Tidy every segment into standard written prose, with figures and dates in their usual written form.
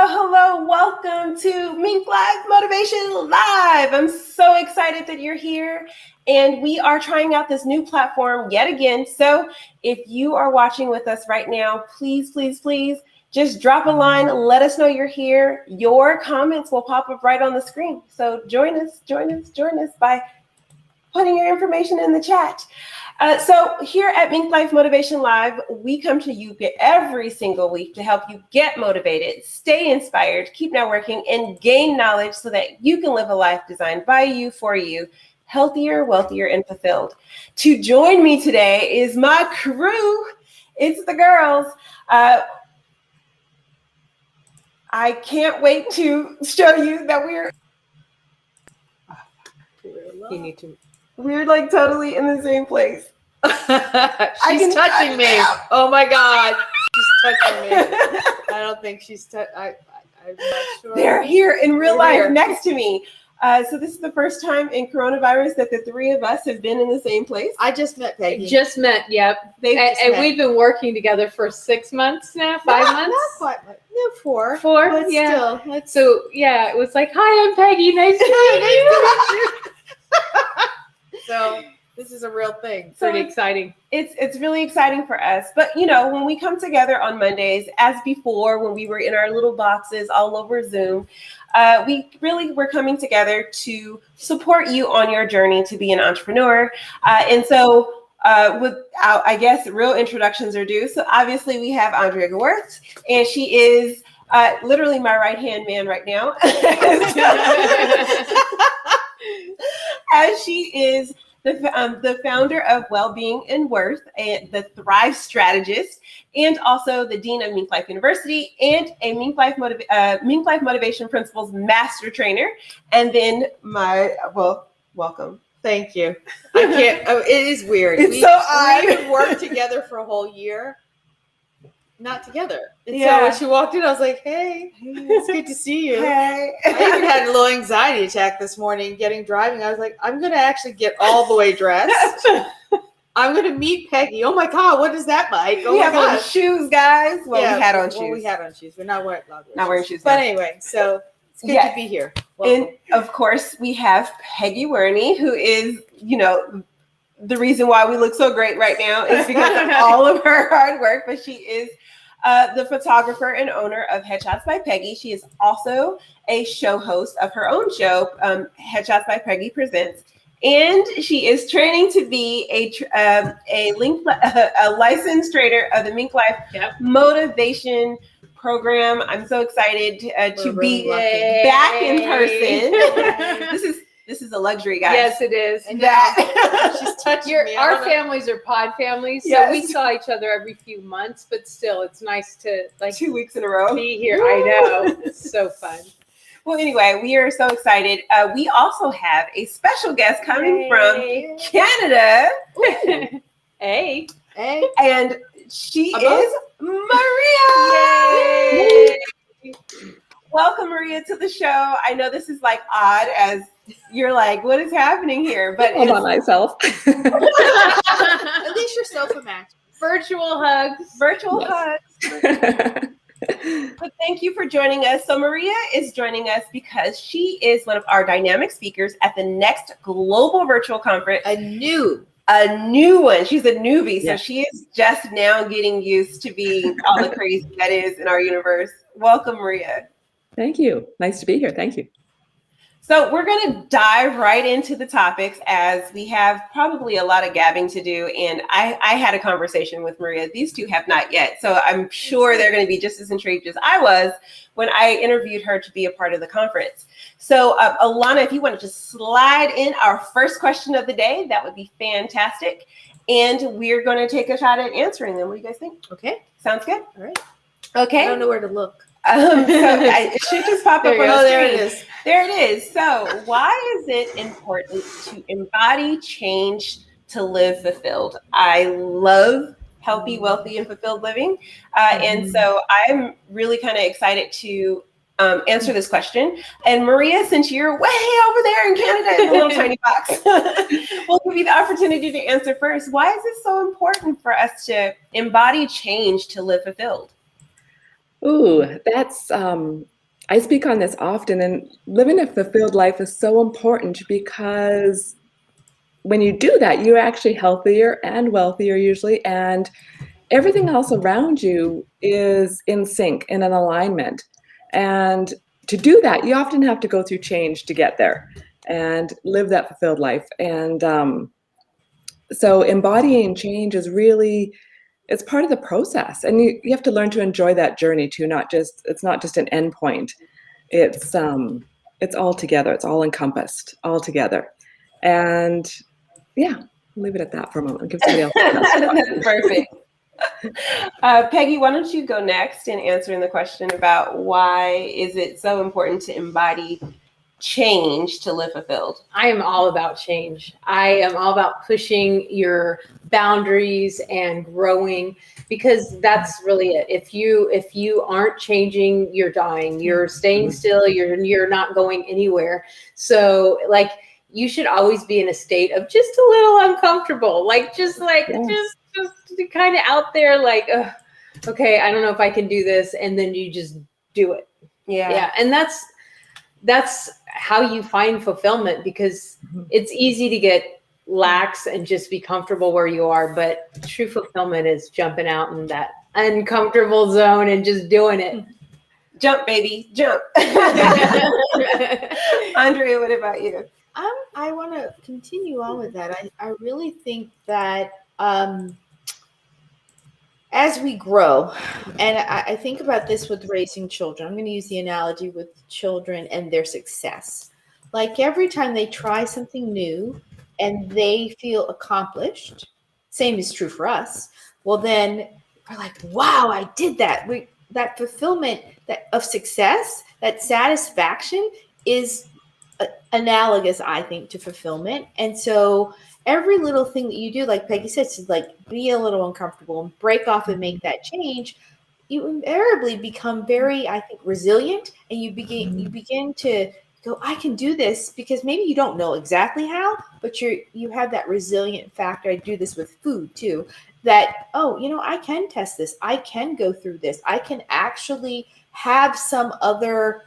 Hello. Welcome to MinkLife Motivation Live. I'm so excited that you're here. And we are trying out this new platform yet again. So if you are watching with us right now, please just drop a line. Let us know you're here. Your comments will pop up right on the screen. So join us by putting your information in the chat. So here at MinkLife Motivation Live, we come to you every single week to help you get motivated, stay inspired, keep networking, and gain knowledge so that you can live a life designed by you, for you, healthier, wealthier, and fulfilled. To join me today is my crew. It's the girls. I can't wait to show you that we're like totally in the same place. She's touching me. Oh my God. She's touching me. I don't think she's I'm not sure. They're here in real life next to me. So this is the first time in coronavirus that the three of us have been in the same place. I just met Peggy. Yep. We've been working together for 6 months now, 5 months? Not quite. No, 4. 4, but yeah. Still, so, yeah, it was like, hi, I'm Peggy. Nice to meet you. So this is a real thing. Pretty exciting. It's really exciting for us. But, you know, when we come together on Mondays, as before, when we were in our little boxes all over Zoom, we're coming together to support you on your journey to be an entrepreneur. And so without, I guess, real introductions are due. So obviously we have Andrea Gewirtz, and she is literally my right-hand man right now. As she is the founder of WellBeing and Worth, and the Thrive Strategist, and also the Dean of MinkLife University, and a MinkLife Motivation Principles Master Trainer. And then welcome. Thank you. I can't. It is weird. It's so odd. We worked together for a whole year. Not together. And so when she walked in, I was like, hey, it's good to see you. Hey. I even had a little anxiety attack this morning driving. I was like, I'm going to actually get all the way dressed. I'm going to meet Peggy. Oh my God, what is that like? Oh, we have on shoes, guys. We had on shoes. We're not wearing shoes. But anyway, so it's good to be here. Welcome. And of course, we have Peggy Warny, who is, the reason why we look so great right now is because of all of her hard work. But she is the photographer and owner of Headshots by Peggy. She is also a show host of her own show, Headshots by Peggy Presents. And she is training to be a licensed trainer of the MinkLife Motivation program. I'm so excited to be back in person. This is a luxury, guys. Yes, it is. And she's touching me. Our families are pod families, so we saw each other every few months, but still, it's nice to 2 weeks in a row be here. I know. It's so fun. Well, anyway, we are so excited. We also have a special guest coming from Canada. Hey. And she is Maria. Yay! Welcome, Maria, to the show. I know this is odd, as you're like, what is happening here? But I'm on myself. At least you're self-imagined. Virtual hugs. But thank you for joining us. So Maria is joining us because she is one of our dynamic speakers at the next global virtual conference. A new one. She's a newbie. So she is just now getting used to being all the crazy that is in our universe. Welcome, Maria. Thank you. Nice to be here. Thank you. So we're going to dive right into the topics, as we have probably a lot of gabbing to do. And I had a conversation with Maria. These two have not yet. So I'm sure they're going to be just as intrigued as I was when I interviewed her to be a part of the conference. So Alana, if you want to just slide in our first question of the day, that would be fantastic. And we're going to take a shot at answering them. What do you guys think? Okay. Sounds good? All right. Okay. I don't know where to look. It should just pop up on the screen. There it is. There it is. So why is it important to embody change to live fulfilled? I love healthy, wealthy, and fulfilled living. And so I'm really kind of excited to answer this question. And Maria, since you're way over there in Canada in a little tiny box, we'll give you the opportunity to answer first. Why is it so important for us to embody change to live fulfilled? Ooh, that's I speak on this often, and living a fulfilled life is so important because when you do that, you're actually healthier and wealthier usually, and everything else around you is in sync and in alignment. And to do that, you often have to go through change to get there and live that fulfilled life. And so embodying change is really, it's part of the process. And you have to learn to enjoy that journey too, it's not just an end point. It's all together. It's all encompassed all together. And yeah, I'll leave it at that for a moment. I'll give somebody else a chance. That's perfect. Peggy, why don't you go next in answering the question about why is it so important to embody change to live fulfilled? I am all about change. I am all about pushing your boundaries and growing, because that's really it. If you aren't changing, you're dying. You're staying still. You're not going anywhere. So like, you should always be in a state of just a little uncomfortable, just kind of out there, like, okay, I don't know if I can do this, and then you just do it. Yeah, and that's how you find fulfillment, because it's easy to get lax and just be comfortable where you are, but true fulfillment is jumping out in that uncomfortable zone and just doing it. Jump, baby, jump. Andrea, what about you? I want to continue on with that. I really think that as we grow, and I think about this with raising children, I'm going to use the analogy with children and their success. Like every time they try something new and they feel accomplished, same is true for us. Well, then we're like, wow, I did that. That fulfillment of success, that satisfaction is analogous, I think, to fulfillment. And so every little thing that you do, like Peggy said, to like be a little uncomfortable and break off and make that change, you invariably become very, I think, resilient, and you begin to go, I can do this, because maybe you don't know exactly how, but you have that resilient factor. I do this with food too, that, oh, I can test this. I can go through this. I can actually have some other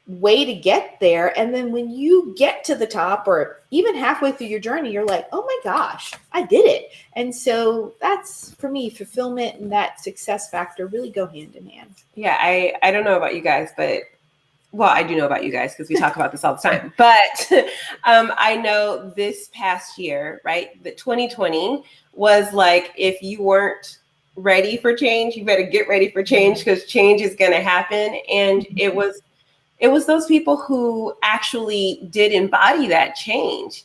way to get there. And then when you get to the top, or even halfway through your journey, you're like, oh my gosh, I did it. And so that's, for me, fulfillment and that success factor really go hand in hand. Yeah, I don't know about you guys, but well, I do know about you guys because we talk about this all the time. But I know this past year, right, that 2020 was like, if you weren't ready for change, you better get ready for change, because change is going to happen. And it was those people who actually did embody that change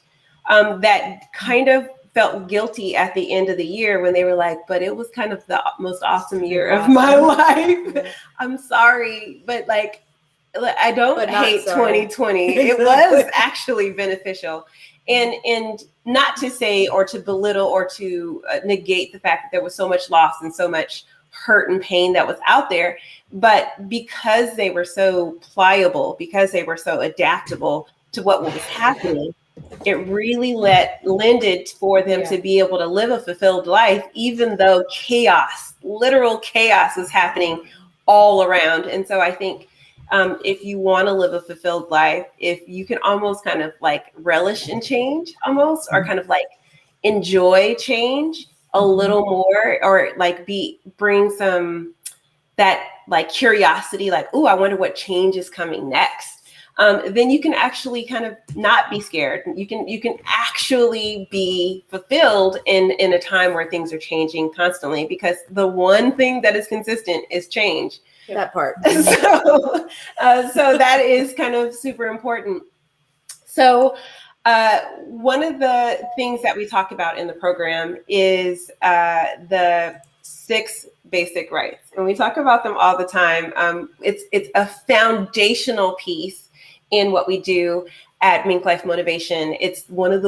that kind of felt guilty at the end of the year when they were like, but it was kind of the most awesome year of my life. I'm sorry, but like, I don't hate 2020. It was actually beneficial. And not to say or to belittle or to negate the fact that there was so much loss and so much hurt and pain that was out there, but because they were so pliable, because they were so adaptable to what was happening, it really lended for them to be able to live a fulfilled life, even though literal chaos was happening all around. And so I think if you want to live a fulfilled life, if you can almost kind of like relish in change almost, or kind of like enjoy change a little more, or like bring some that like curiosity, like, oh, I wonder what change is coming next. Then you can actually kind of not be scared. You can actually be fulfilled in a time where things are changing constantly, because the one thing that is consistent is change. That part. So that is kind of super important. So one of the things that we talk about in the program is the 6 basic rights, and we talk about them all the time. It's a foundational piece in what we do at MinkLife Motivation. It's one of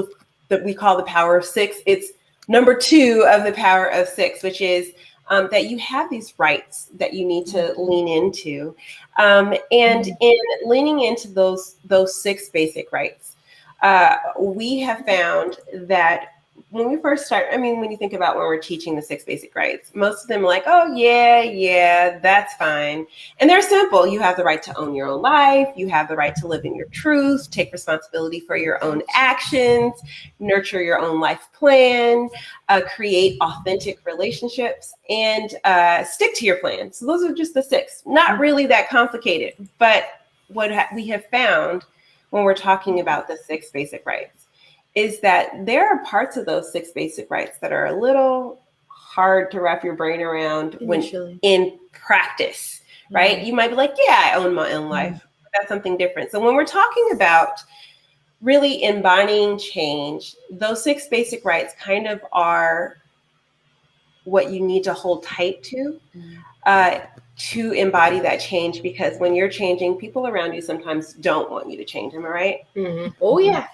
that we call the power of 6. It's number 2 of the power of 6, which is that you have these rights that you need to lean into. And in leaning into those 6 basic rights, we have found that when we first start, I mean, when you think about when we're teaching the 6 basic rights, most of them are like, oh, yeah, that's fine. And they're simple. You have the right to own your own life. You have the right to live in your truth, take responsibility for your own actions, nurture your own life plan, create authentic relationships, and stick to your plan. So those are just the 6. Not really that complicated. But what we have found when we're talking about the 6 basic rights is that there are parts of those 6 basic rights that are a little hard to wrap your brain around Initially. when in practice, right? Mm-hmm. You might be like, yeah, I own my own life. Mm-hmm. That's something different. So when we're talking about really embodying change, those 6 basic rights kind of are what you need to hold tight to embody that change, because when you're changing, people around you sometimes don't want you to change. Am I right? Mm-hmm. Oh, yeah.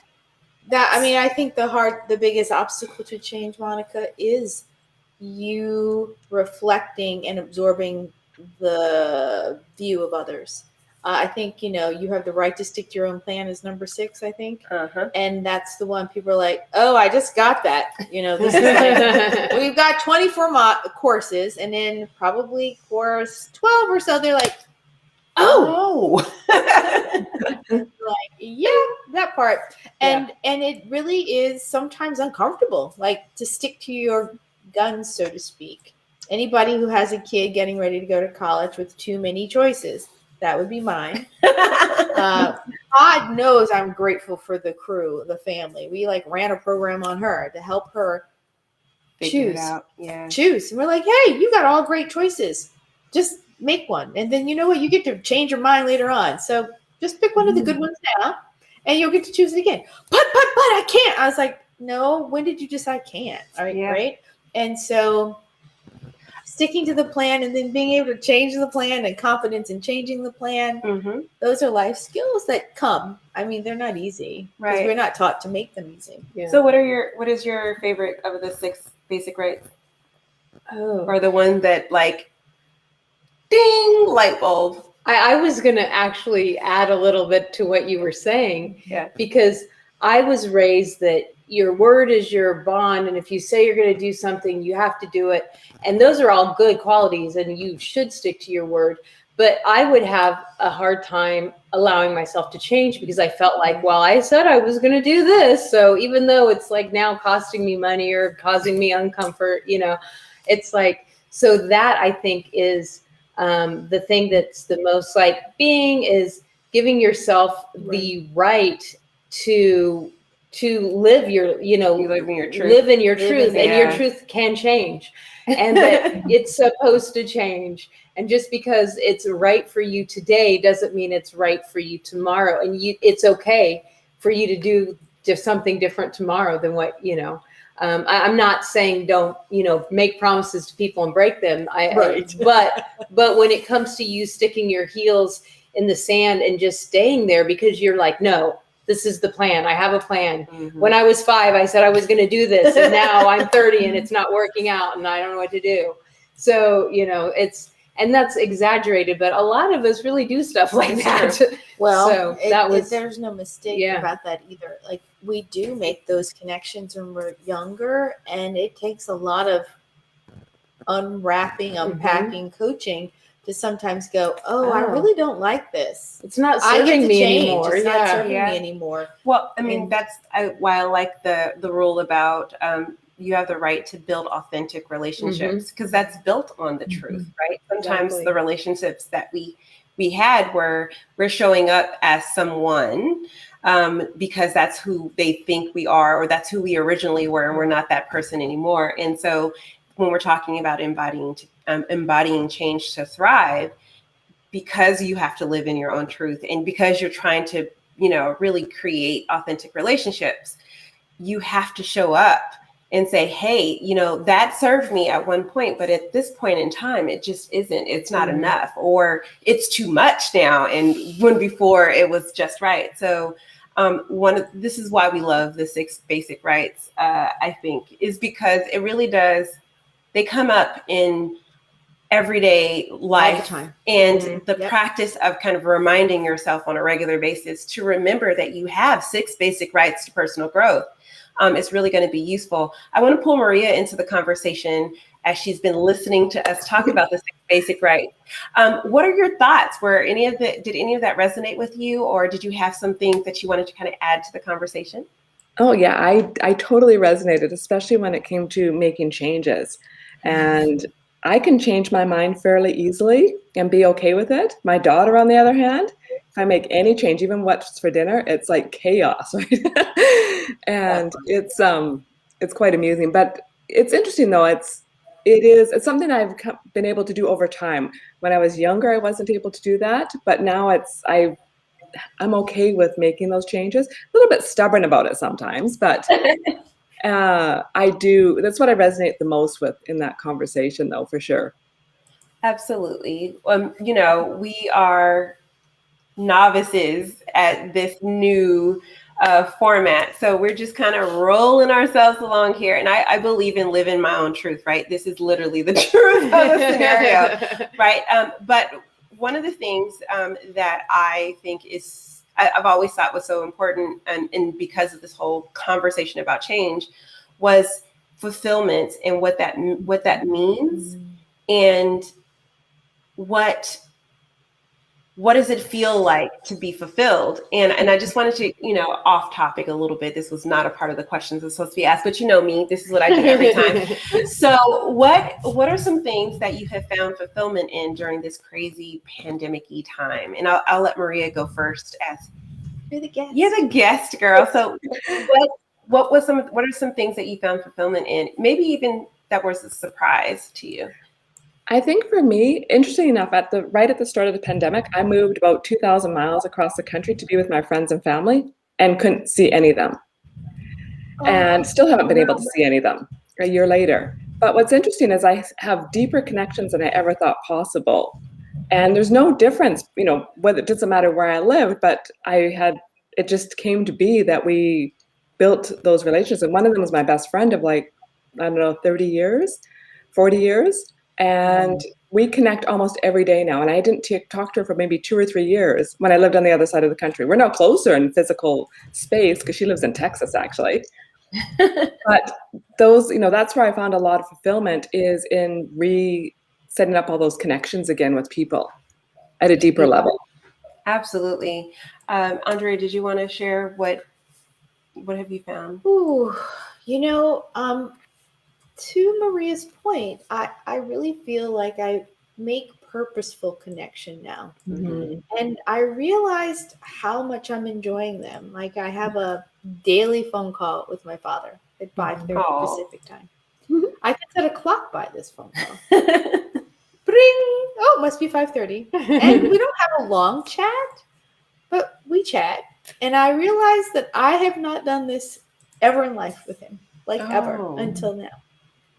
I think the biggest obstacle to change, Monica, is you reflecting and absorbing the view of others. I think, you have the right to stick to your own plan is number 6, I think. Uh-huh. And that's the one people are like, oh, I just got that. This is like, we've got 24 courses, and then probably course 12 or so, they're like, oh. Like, yeah, that part. And it really is sometimes uncomfortable, like to stick to your guns, so to speak. Anybody who has a kid getting ready to go to college with too many choices, that would be mine. God knows I'm grateful for the crew, the family. We ran a program on her to help her choose. Choose. And we're like, hey, you got all great choices. Just make one. And then you know what? You get to change your mind later on. So just pick one of the good ones now, and you'll get to choose it again. But I can't. I was like, no, when did you decide I can't? All right, right? And so sticking to the plan and then being able to change the plan and confidence in changing the plan, those are life skills that come. I mean, they're not easy. Right. We're not taught to make them easy. Yeah. So what is your favorite of the 6 basic rights? Oh. Or the one that ding, light bulb. I was going to actually add a little bit to what you were saying, because I was raised that your word is your bond. And if you say you're going to do something, you have to do it. And those are all good qualities, and you should stick to your word. But I would have a hard time allowing myself to change, because I felt like, well, I said I was going to do this. So even though it's now costing me money or causing me uncomfort, it's so that I think is the thing that's the most being is giving yourself the right to live your, you live in your truth. Live in your truth, and your truth can change, and that it's supposed to change. And just because it's right for you today doesn't mean it's right for you tomorrow. And it's okay for you to do just something different tomorrow than what I'm not saying don't make promises to people and break them. But when it comes to you sticking your heels in the sand and just staying there because you're like, no, this is the plan. I have a plan. Mm-hmm. When I was 5, I said I was going to do this, and now I'm 30 and it's not working out, and I don't know what to do. So and that's exaggerated, but a lot of us really do stuff like that. Well, there's no mistake about that either. We do make those connections when we're younger, and it takes a lot of unwrapping, unpacking, coaching to sometimes go, I really don't like this. It's not serving me anymore. It's not serving me anymore. Well, I mean, that's why I like the rule about you have the right to build authentic relationships, because that's built on the truth, right? Sometimes the relationships that we had we're showing up as someone because that's who they think we are, or that's who we originally were, and we're not that person anymore. And so when we're talking about embodying change to thrive, because you have to live in your own truth, and because you're trying to, really create authentic relationships, you have to show up and say, hey, that served me at one point, but at this point in time, it just isn't. It's not enough, or it's too much now. And when before it was just right. So this is why we love the 6 basic rights, I think, is because it really does. They come up in everyday life and the practice of kind of reminding yourself on a regular basis to remember that you have 6 basic rights to personal growth. is really going to be useful. I want to pull Maria into the conversation as she's been listening to us talk about this basic right. What are your thoughts? Did any of that resonate with you, or did you have some things that you wanted to kind of add to the conversation? Oh yeah, I totally resonated, especially when it came to making changes. And I can change my mind fairly easily and be okay with it. My daughter, on the other hand, if I make any change, even what's for dinner, it's like chaos, right? And it's quite amusing. But it's interesting though. It's something I've been able to do over time. When I was younger, I wasn't able to do that, but now I'm okay with making those changes. A little bit stubborn about it sometimes, but I do. That's what I resonate the most with in that conversation, though, for sure. Absolutely. We are novices at this new format, so we're just kind of rolling ourselves along here. And I believe in living my own truth, right? This is literally the truth of the scenario, right? But one of the things that I think I've always thought was so important, and because of this whole conversation about change, was fulfillment and what that means, and what does it feel like to be fulfilled? And I just wanted to, off topic a little bit. This was not a part of the questions that's supposed to be asked, but you know me, this is what I do every time. So what are some things that you have found fulfillment in during this crazy pandemic-y time? And I'll let Maria go first, as you're the guest. You're the guest, girl. So what are some things that you found fulfillment in? Maybe even that was a surprise to you. I think for me, interesting enough, right at the start of the pandemic, I moved about 2,000 miles across the country to be with my friends and family, and couldn't see any of them. And still haven't been able to see any of them a year later. But what's interesting is I have deeper connections than I ever thought possible. And there's no difference, whether it doesn't matter where I lived, but it just came to be that we built those relationships. And one of them was my best friend of 30 years, 40 years. And we connect almost every day now. And I didn't talk to her for maybe 2 or 3 years when I lived on the other side of the country. We're now closer in physical space because she lives in Texas, actually. But those, that's where I found a lot of fulfillment, is in setting up all those connections again with people at a deeper level. Absolutely. Andrea, did you want to share what have you found? Ooh, to Maria's point, I really feel like I make purposeful connection now. Mm-hmm. And I realized how much I'm enjoying them. Like, I have a daily phone call with my father at 5:30 Pacific time. Mm-hmm. I could set a clock by this phone call. Bring! Oh, it must be 5:30. And we don't have a long chat, but we chat. And I realized that I have not done this ever in life with him, ever, until now.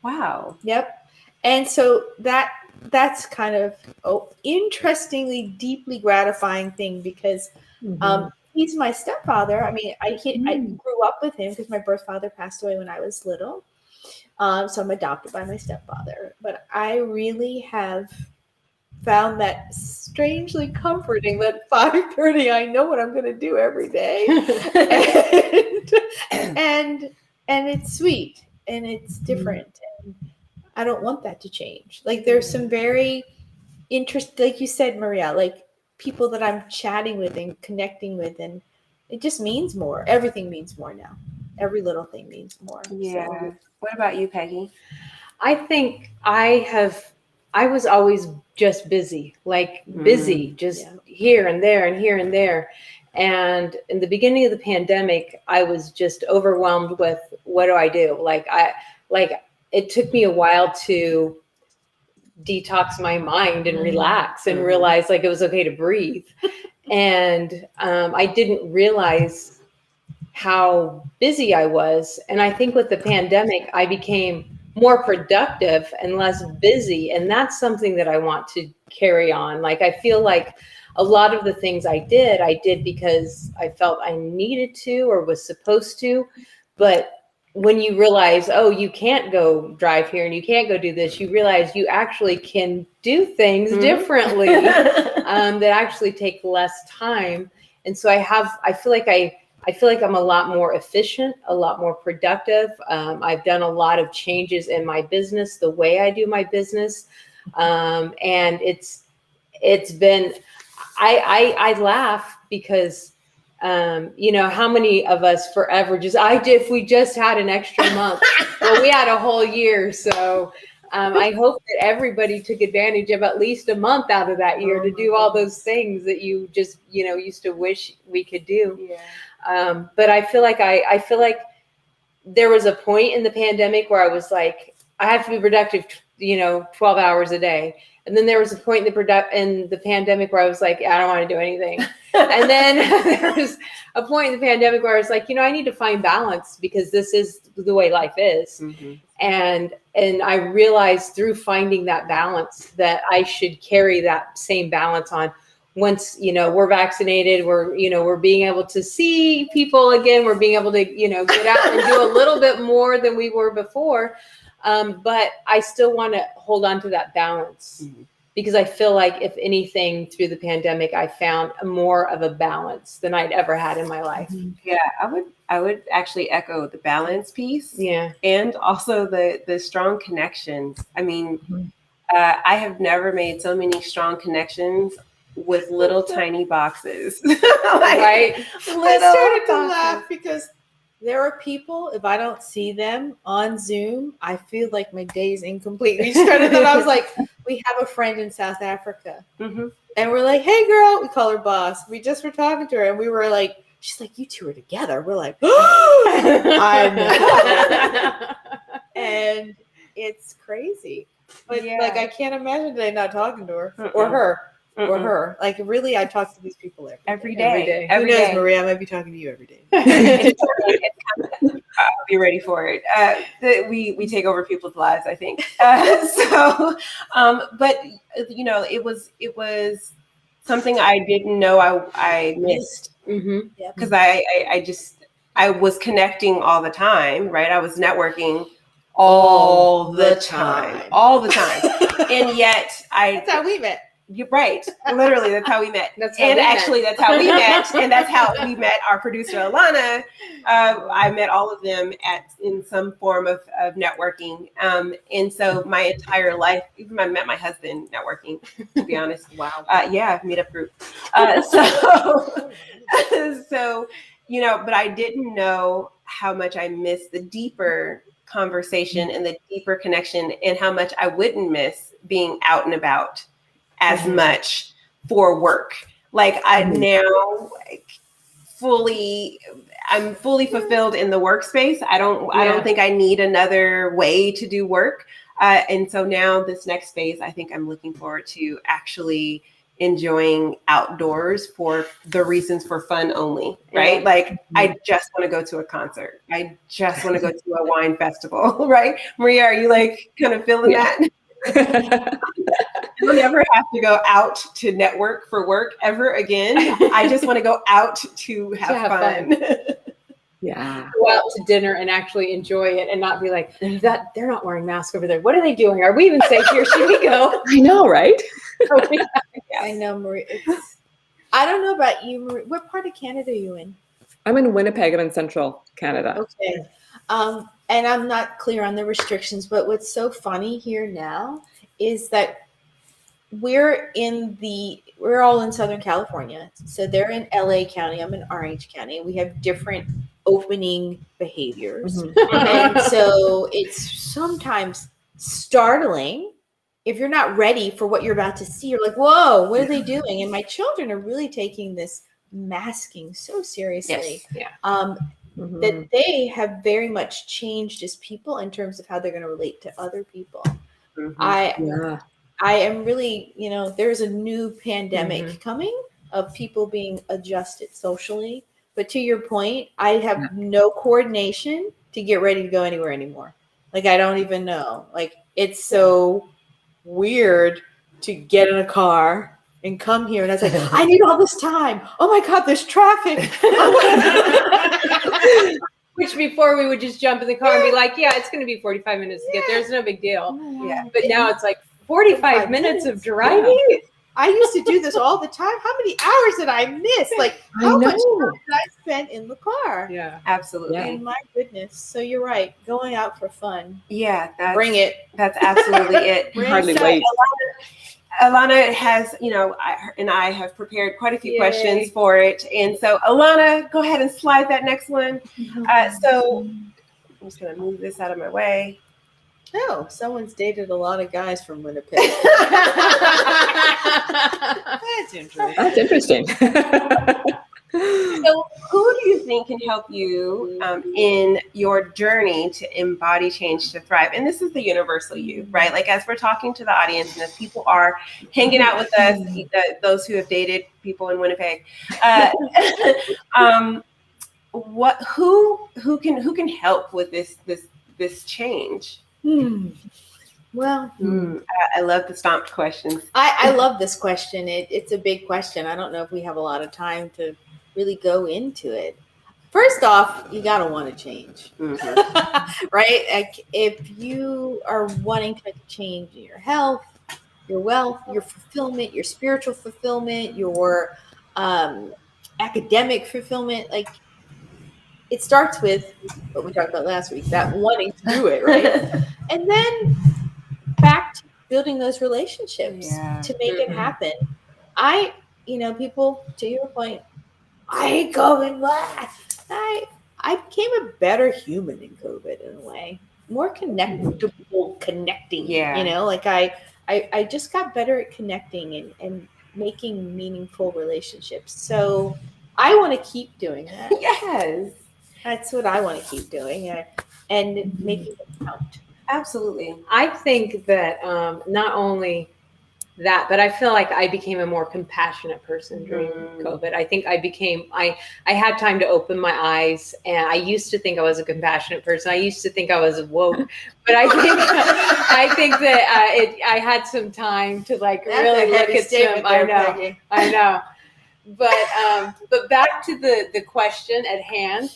Wow. Yep. And so that's kind of interestingly, deeply gratifying thing, because he's my stepfather. I mean, I grew up with him because my birth father passed away when I was little. So I'm adopted by my stepfather. But I really have found that strangely comforting that 5:30, I know what I'm going to do every day. and it's sweet and it's different. And I don't want that to change. Like, there's some very like you said, Maria, like people that I'm chatting with and connecting with, and it just means more. Everything means more now. Every little thing means more. Yeah. So. What about you, Peggy? I think I was always just busy, just here and there and here and there. And in the beginning of the pandemic, I was just overwhelmed with, what do I do? It took me a while to detox my mind and relax and realize it was okay to breathe. And I didn't realize how busy I was. And I think with the pandemic, I became more productive and less busy. And that's something that I want to carry on. I feel like a lot of the things I did because I felt I needed to or was supposed to. But when you realize, you can't go drive here and you can't go do this, you realize you actually can do things differently that actually take less time. And so I feel like I I feel like I'm a lot more efficient, a lot more productive. I've done a lot of changes in my business, the way I do my business. And it's been, I laugh because, how many of us forever if we just had an extra month, well, we had a whole year. So I hope that everybody took advantage of at least a month out of that year to do all those things that you just, used to wish we could do. Yeah. But I feel like I feel like there was a point in the pandemic where I was like, I have to be productive, 12 hours a day. And then there was a point in the pandemic where I was like, I don't want to do anything. And then there was a point in the pandemic where I was like, I need to find balance because this is the way life is. Mm-hmm. And I realized through finding that balance that I should carry that same balance on. Once, we're vaccinated, we're being able to see people again, we're being able to, get out and do a little bit more than we were before. But I still want to hold on to that balance because I feel like if anything through the pandemic, I found more of a balance than I'd ever had in my life. Yeah, I would actually echo the balance piece. Yeah. And also the strong connections. I mean, I have never made so many strong connections with little tiny boxes. Right? I started to laugh because there are people, if I don't see them on Zoom, I feel like my day is incomplete. We started that. I was like, we have a friend in South Africa. Mm-hmm. And we're like, hey, girl. We call her boss. We just were talking to her. And we were like, she's like, you two are together. We're like, I know. And it's crazy. But like, I can't imagine today not talking to her or her. Or her. Like, really, I talk to these people every day. Who knows, Maria? I might be talking to you every day. I'll be ready for it. We take over people's lives, I think. But it was something I didn't know I missed because I was connecting all the time, right? I was networking all the time, and yet That's how we met. You're right. Literally, that's how we met. That's how we met. And that's how we met our producer, Alana. I met all of them in some form of networking. And so my entire life, even I met my husband networking, to be honest. Wow. Meetup group. So, but I didn't know how much I missed the deeper conversation and the deeper connection and how much I wouldn't miss being out and about as much for work. Like I'm fully fulfilled in the workspace. I don't think I need another way to do work. And so now this next phase, I think I'm looking forward to actually enjoying outdoors for the reasons for fun only, right? Like I just want to go to a concert. I just want to go to a wine festival, right? Maria, are you like kind of feeling that? I'll never have to go out to network for work ever again. I just want to go out to have fun. Yeah. Go out to dinner and actually enjoy it and not be like, they're not wearing masks over there. What are they doing? Are we even safe here? Should we go? I know, right? I know, Marie. I don't know about you, Marie. What part of Canada are you in? I'm in Winnipeg. I'm in central Canada. Okay. And I'm not clear on the restrictions, but what's so funny here now is that we're all in Southern California. So they're in LA County. I'm in Orange County. We have different opening behaviors. And so it's sometimes startling if you're not ready for what you're about to see. You're like, whoa, what are they doing? And my children are really taking this masking so seriously. Yes. Yeah. That they have very much changed as people in terms of how they're going to relate to other people. I am really, there's a new pandemic coming of people being adjusted socially. But to your point, I have no coordination to get ready to go anywhere anymore. Like, I don't even know. Like, it's so weird to get in a car and come here. And I was like, I need all this time. Oh my God, there's traffic. Which before we would just jump in the car and be like, yeah, it's going to be 45 minutes to get there. It's no big deal. Yeah. But now it's like 45 minutes of driving. I used to do this all the time. How many hours did I miss? Like, how much time did I spend in the car? Yeah. Absolutely. Yeah. And my goodness. So you're right. Going out for fun. Yeah, Bring it. That's absolutely it. Bring Hardly it. wait. Alana has, I have prepared quite a few Yay. questions for it. And so, Alana, go ahead and slide that next one. So I'm just going to move this out of my way. Oh, someone's dated a lot of guys from Winnipeg. That's interesting. That's interesting. So who do you think can help you in your journey to embody change to thrive? And this is the universal you, right? Like as we're talking to the audience and as people are hanging out with us, those who have dated people in Winnipeg, who can help with this change? Well, I love the stomped questions. I love this question. It's a big question. I don't know if we have a lot of time to really go into it. First off, you got to want to change, right? Like if you are wanting to change your health, your wealth, your fulfillment, your spiritual fulfillment, your academic fulfillment, like it starts with what we talked about last week, that wanting to do it, right? And then back to building those relationships to make it happen. People, to your point, I hate COVID. I became a better human in COVID in a way, more connecting. Yeah. Like I just got better at connecting and making meaningful relationships. So I want to keep doing that. Yes. That's what I want to keep doing, and making it count. Absolutely. I think that not only that, but I feel like I became a more compassionate person during COVID. I think I had time to open my eyes, and I used to think I was a compassionate person. I used to think I was woke, but I think that I had some time to really look at some. I know. But back to the question at hand,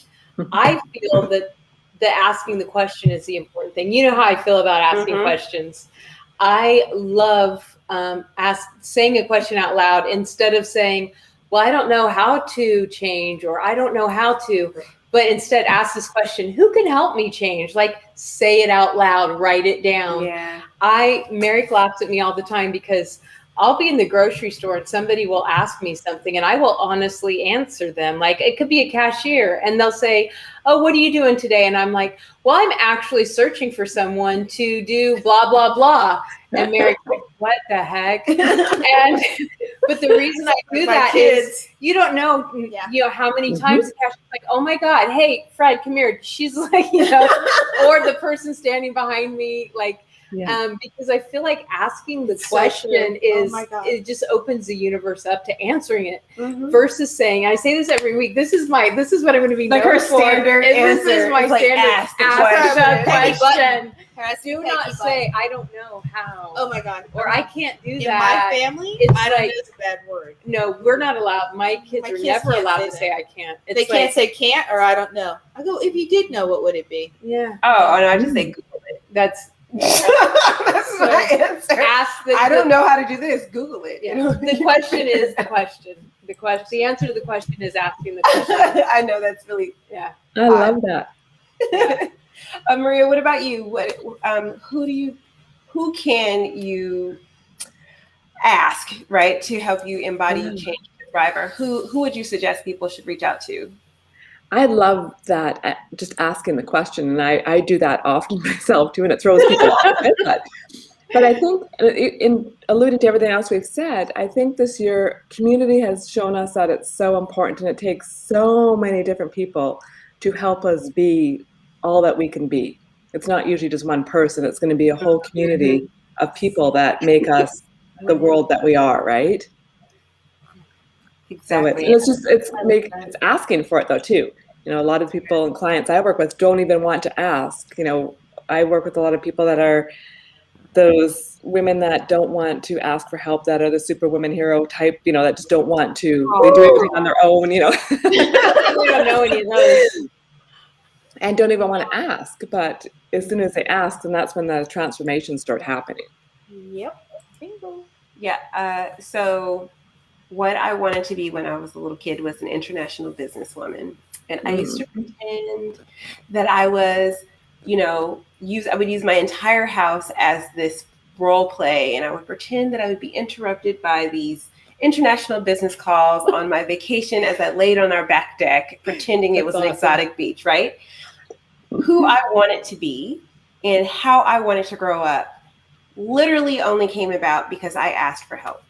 I feel that asking the question is the important thing. You know how I feel about asking questions. I love saying a question out loud instead of saying, well, I don't know how to change, or I don't know how to, but instead ask this question, who can help me change? Like say it out loud, write it down. Yeah. Merrick laughs at me all the time because I'll be in the grocery store and somebody will ask me something and I will honestly answer them. Like it could be a cashier and they'll say, oh, what are you doing today? And I'm like, well, I'm actually searching for someone to do blah, blah, blah. And Mary's like, what the heck? But the reason I do that is you don't know, how many times the cashier's like, oh my God, hey, Fred, come here. She's like, or the person standing behind me, because I feel like asking the question it just opens the universe up to answering it versus saying, I say this every week, this is what I'm going to be like her standard answer. This is my standard ask the question. Do not say, I don't know how. Oh my God. Or I can't do that. In my family, I don't use a bad word. No, we're not allowed. My kids are never allowed to say I can't. They can't say can't or I don't know. I go, if you did know, what would it be? Yeah. Oh, and I just say Google it. That's my answer. I don't know how to do this. Google it. Yeah. The question is the question. The answer to the question is asking the question. I know that's really I love that. Maria, what about you? Who can you ask, right, to help you embody change to thrive? Or who would you suggest people should reach out to? I love that, just asking the question, and I do that often myself too, and it throws people off. But I think, in alluding to everything else we've said, I think this year community has shown us that it's so important, and it takes so many different people to help us be all that we can be. It's not usually just one person. It's going to be a whole community of people that make us the world that we are, right? Exactly. So it's asking for it though too. A lot of people and clients I work with don't even want to ask. I work with a lot of people that are those women that don't want to ask for help, that are the superwoman hero type, that just don't want to. They do everything on their own, We don't know any of those. And don't even want to ask. But as soon as they ask, then that's when the transformations start happening. Yep. Bingo. Yeah. So what I wanted to be when I was a little kid was an international businesswoman. And I used to pretend that I was, I would use my entire house as this role play. And I would pretend that I would be interrupted by these international business calls on my vacation as I laid on our back deck, pretending it was an exotic beach, right? Who I wanted to be and how I wanted to grow up literally only came about because I asked for help.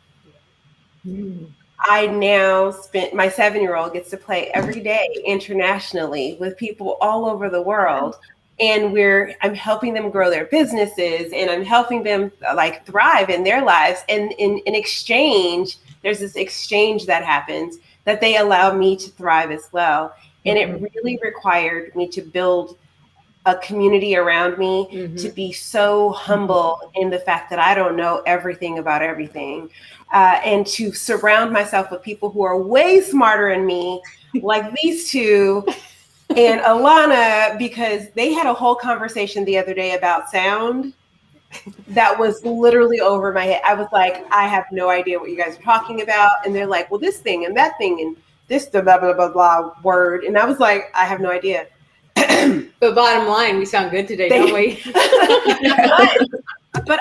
I now my 7-year-old gets to play every day internationally with people all over the world. And I'm helping them grow their businesses and I'm helping them like thrive in their lives. And in exchange, there's this exchange that happens that they allow me to thrive as well. And it really required me to build a community around me, to be so humble in the fact that I don't know everything about everything, and to surround myself with people who are way smarter than me, like these two and Alana, because they had a whole conversation the other day about sound that was literally over my head. I was like, I have no idea what you guys are talking about. And they're like, well, this thing and that thing and this blah, blah, blah, blah word. And I was like, I have no idea. But bottom line, we sound good today, don't we? but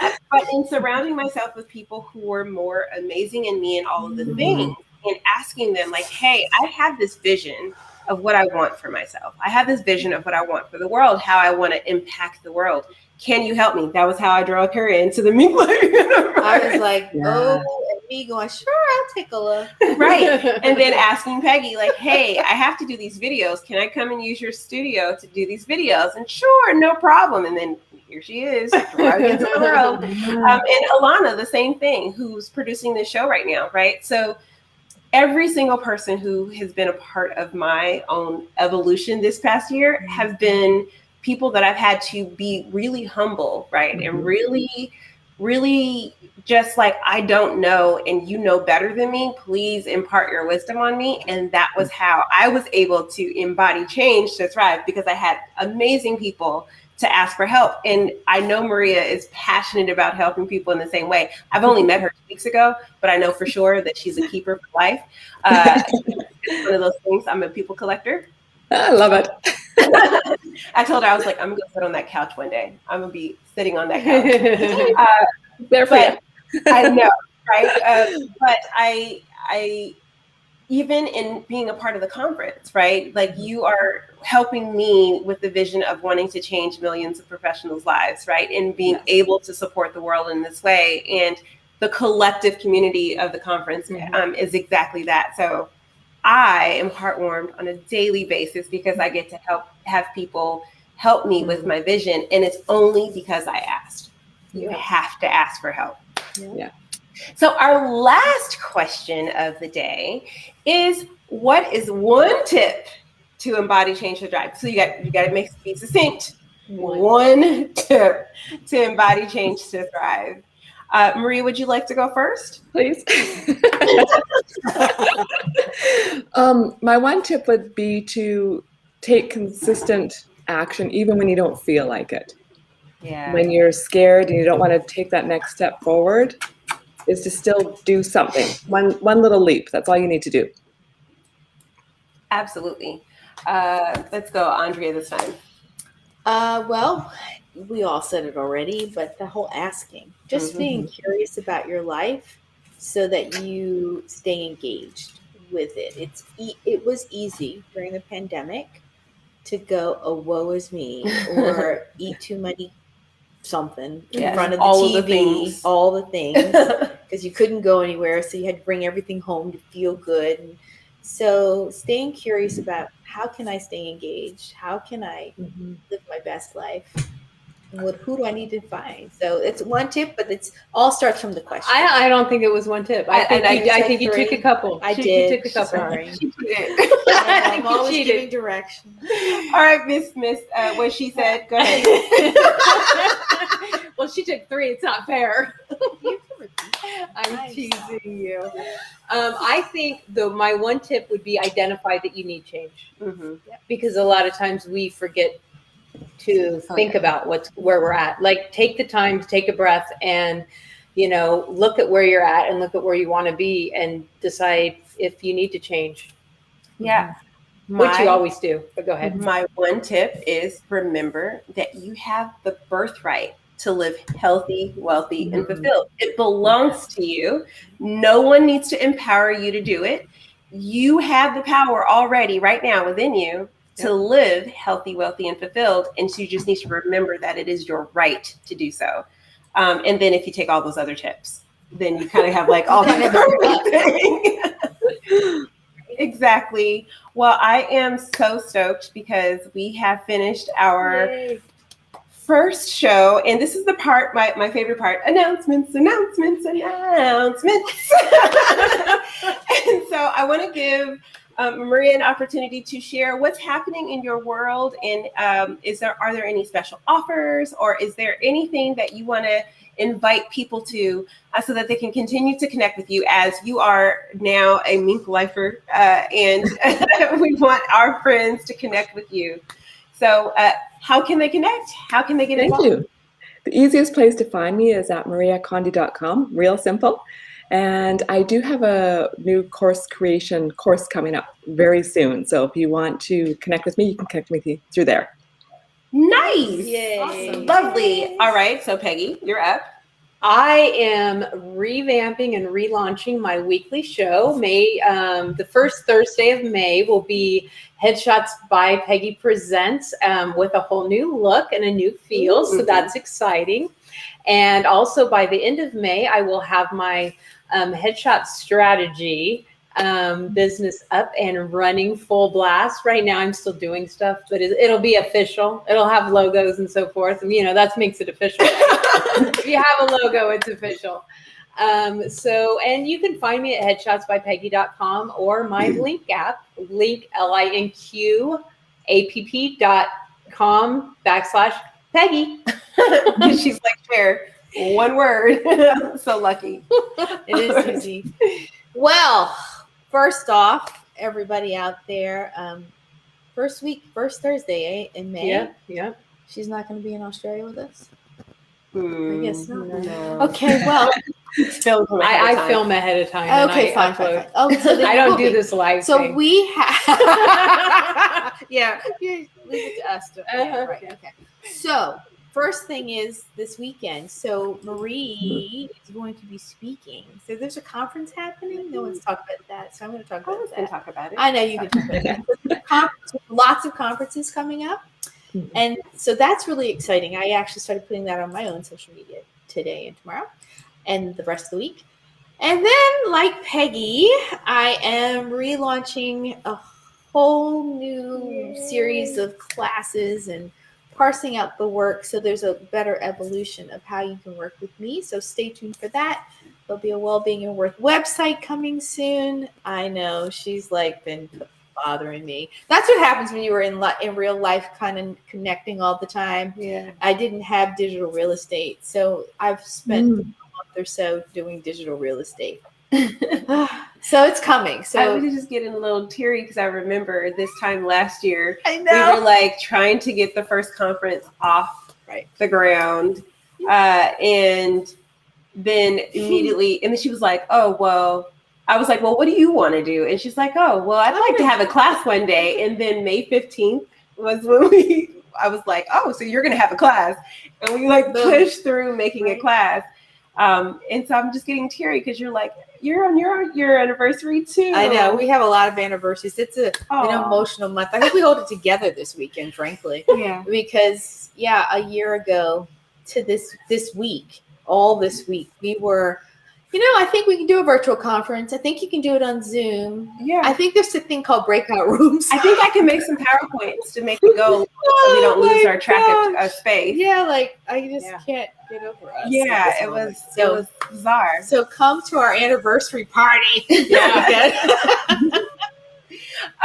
in surrounding myself with people who were more amazing than me in all of the things and asking them like, hey, I have this vision of what I want for myself. I have this vision of what I want for the world, how I want to impact the world. Can you help me? That was how I drove her into the MinkLife universe. I was like, and me going, sure, I'll take a look. Right. And then asking Peggy, like, hey, I have to do these videos. Can I come and use your studio to do these videos? And sure, no problem. And then here she is, driving into the world. And Alana, the same thing, who's producing this show right now, right? So every single person who has been a part of my own evolution this past year have been people that I've had to be really humble, right? And really, really just like, I don't know, and you know better than me, please impart your wisdom on me. And that was how I was able to embody change to thrive, because I had amazing people to ask for help. And I know Maria is passionate about helping people in the same way. I've only met her 2 weeks ago, but I know for sure that she's a keeper for life. It's one of those things. I'm a people collector. I love it. I told her, I was like, I'm going to sit on that couch one day. I'm going to be sitting on that couch. There for you. I know, right? But I even in being a part of the conference, right? Like, you are helping me with the vision of wanting to change millions of professionals' lives, right? And being able to support the world in this way. And the collective community of the conference is exactly that. So I am heartwarmed on a daily basis because I get to have people help me with my vision. And it's only because I asked. You have to ask for help. Yeah. So our last question of the day is, what is one tip to embody change to thrive? So you got to make it succinct. One tip to embody change to thrive. Maria, would you like to go first? Please. My one tip would be to take consistent action even when you don't feel like it. Yeah. When you're scared and you don't want to take that next step forward, is to still do something. One little leap. That's all you need to do. Absolutely. Let's go, Andrea, this time. Well, we all said it already, but the whole asking, just being curious about your life so that you stay engaged with it. It was easy during the pandemic to go, oh, woe is me, or eat too many something in front of the TV, all the things, because you couldn't go anywhere. So you had to bring everything home to feel good. And so staying curious about, how can I stay engaged? How can I live my best life? And who do I need to find? So it's one tip, but it's all starts from the question. I don't think it was one tip. I think you took a couple. I did. You took a couple. Sorry. She did. I'm always giving direction. All right, Miss, what she said. Go ahead. Well, she took 3. It's not fair. I'm Nice. teasing you. I think my one tip would be identify that you need change, because a lot of times we forget to think about where we're at. Like, take the time to take a breath and, look at where you're at and look at where you want to be and decide if you need to change. Yeah. Which you always do, but go ahead. My one tip is remember that you have the birthright to live healthy, wealthy, and fulfilled. It belongs to you. No one needs to empower you to do it. You have the power already right now within you to live healthy, wealthy, and fulfilled. And so you just need to remember that it is your right to do so. And then if you take all those other tips, then you kind of have like all the thing. Exactly. Well, I am so stoked because we have finished our first show. And this is the part, my favorite part, announcements. And so I want to give Maria an opportunity to share what's happening in your world. And are there any special offers, or is there anything that you want to invite people to so that they can continue to connect with you, as you are now a MinkLifer, and we want our friends to connect with you. So how can they connect? How can they get involved? Thank you. The easiest place to find me is at mariacondi.com, real simple. And I do have a new course creation course coming up very soon. So if you want to connect with me, you can connect with me through there. Nice. Yay. Awesome. Lovely. All right. So Peggy, you're up. I am revamping and relaunching my weekly show. The first Thursday of May will be Headshots by Peggy Presents, with a whole new look and a new feel. So that's exciting. And also by the end of May, I will have my Headshot Strategy business up and running full blast. Right now I'm still doing stuff, but it'll be official. It'll have logos and so forth, and that makes it official. If you have a logo, it's official. And you can find me at headshotsbypeggy.com or my link app, linkapp.com/Peggy. She's like, share one word. So lucky. It is easy. Well, first off, everybody out there, first Thursday, in May. Yeah. She's not going to be in Australia with us? I I guess not. No. Okay, well. I film ahead of time. Okay, fine. Oh, so I don't do this live So thing. we have. Yeah. Leave it to us. Right. Okay. So first thing is this weekend. So Marie is going to be speaking. So there's a conference happening. No one's talked about that. So I'm going to talk I about was going that. to talk about it. I know you can talk about that. Lots of conferences coming up. And so that's really exciting. I actually started putting that on my own social media today and tomorrow and the rest of the week. And then, like Peggy, I am relaunching a whole new series of classes and parsing out the work so there's a better evolution of how you can work with me. So stay tuned for that. There'll be a WellBeing and Worth website coming soon. I know she's like been bothering me. That's what happens when you were in real life, kind of connecting all the time. Yeah. I didn't have digital real estate, so I've spent a month or so doing digital real estate. So it's coming. So I was just getting a little teary because I remember this time last year, I we know. were like trying to get the first conference off the ground. And then immediately, and then she was like, oh, well, I was like, well, what do you want to do? And she's like, oh, well, I'd like to have a class one day. And then May 15th was when I was like, oh, so you're going to have a class. And we like pushed through making a class. And so I'm just getting teary because you're like, you're on your anniversary too. I know. We have a lot of anniversaries. It's an emotional month. I hope we hold it together this weekend, frankly. Yeah. Because, a year ago to this week, all this week, we were, I think we can do a virtual conference. I think you can do it on Zoom. Yeah. I think there's a thing called breakout rooms. I think I can make some PowerPoints to make it go so we don't lose our track of space. Yeah, like I just can't get over us. Yeah, it was bizarre. So come to our anniversary party.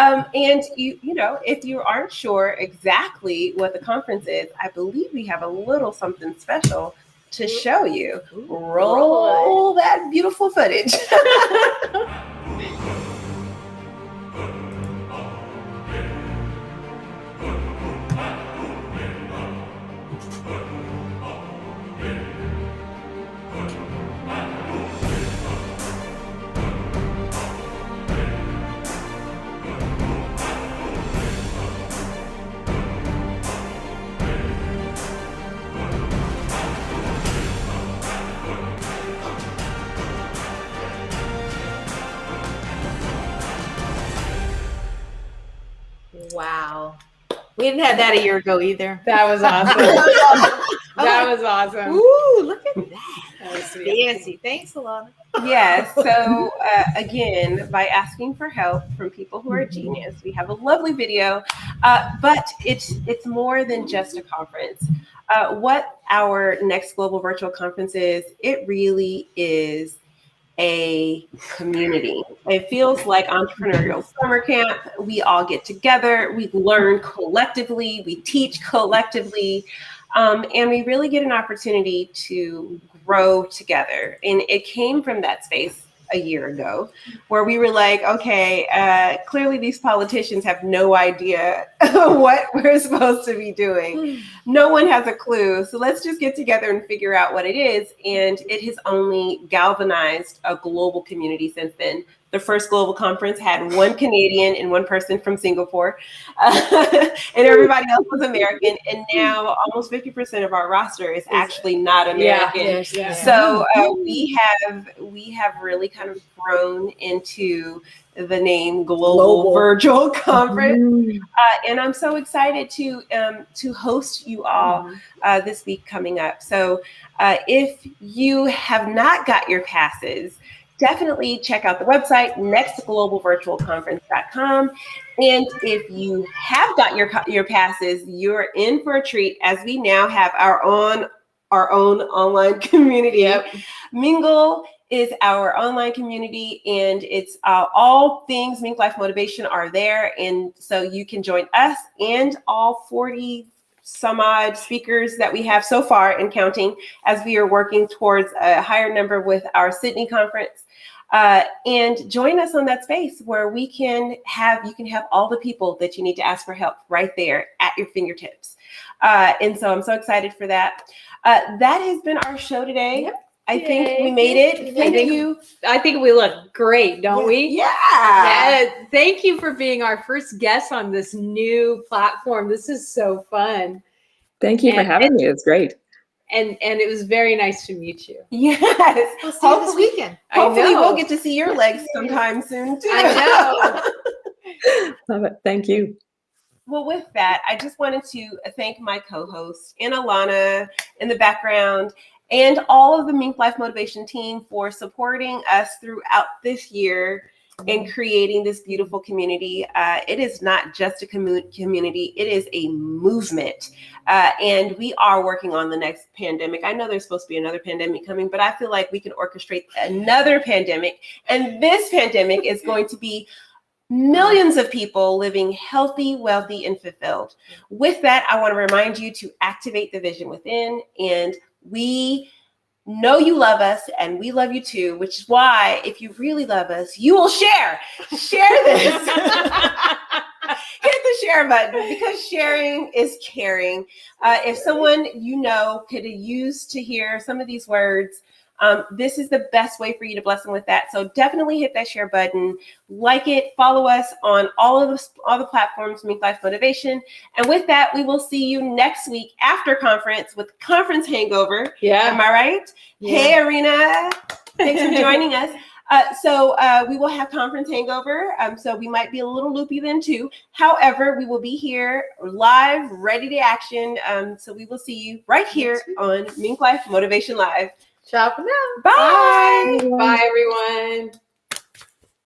And if you aren't sure exactly what the conference is, I believe we have a little something special to show you. Roll that beautiful footage. Wow. We didn't have that a year ago either. That was awesome. That was awesome. Ooh, look at that. That was sweet. Fancy. Thanks, Alana. Yes. So again, by asking for help from people who are genius, we have a lovely video. But it's more than just a conference. What our next global virtual conference is, it really is a community. It feels like entrepreneurial summer camp. We all get together, we learn collectively, we teach collectively, and we really get an opportunity to grow together. And it came from that space a year ago where we were like, okay, clearly these politicians have no idea what we're supposed to be doing. No one has a clue. So let's just get together and figure out what it is. And it has only galvanized a global community since then. The first global conference had one Canadian and one person from Singapore, and everybody else was American. And now almost 50% of our roster is actually not American. Yeah. So we have really kind of grown into the name Global Virtual Conference, and I'm so excited to host you all this week coming up. So if you have not got your passes, definitely check out the website, nextglobalvirtualconference.com. And if you have got your passes, you're in for a treat, as we now have our own online community. Yep. Mingle is our online community, and it's all things MinkLife Motivation are there. And so you can join us and all 40 some odd speakers that we have so far and counting, as we are working towards a higher number with our Sydney conference. And join us on that space where you can have all the people that you need to ask for help right there at your fingertips. And so I'm so excited for that. That has been our show today. Yep. I think we made it. Thank you. I think we look great, don't we? Yeah. Thank you for being our first guest on this new platform. This is so fun. Thank you for having me. It's great. And it was very nice to meet you. Yes. We'll see you this weekend. Hopefully I know. we'll get to see your legs sometime soon too. I know. Love it. Thank you. Well, with that, I just wanted to thank my co-host and Alana in the background, and all of the MinkLife Motivation team for supporting us throughout this year and creating this beautiful community. It is not just a community, it is a movement. And we are working on the next pandemic. I know there's supposed to be another pandemic coming, but I feel like we can orchestrate another pandemic. And this pandemic is going to be millions of people living healthy, wealthy, and fulfilled. With that, I want to remind you to activate the vision within. And we know you love us, and we love you too, which is why if you really love us, you will share this. Hit the share button, because sharing is caring. If someone you know could use to hear some of these words, this is the best way for you to bless them with that. So definitely hit that share button, like it, follow us on all the platforms, MinkLife Motivation. And with that, we will see you next week after conference with Conference Hangover. Yeah. Am I right? Yeah. Hey, Arena. Thanks for joining us. So we will have Conference Hangover. So we might be a little loopy then too. However, we will be here live, ready to action. So we will see you right here on MinkLife Motivation Live. Ciao for now. Bye. Bye, everyone.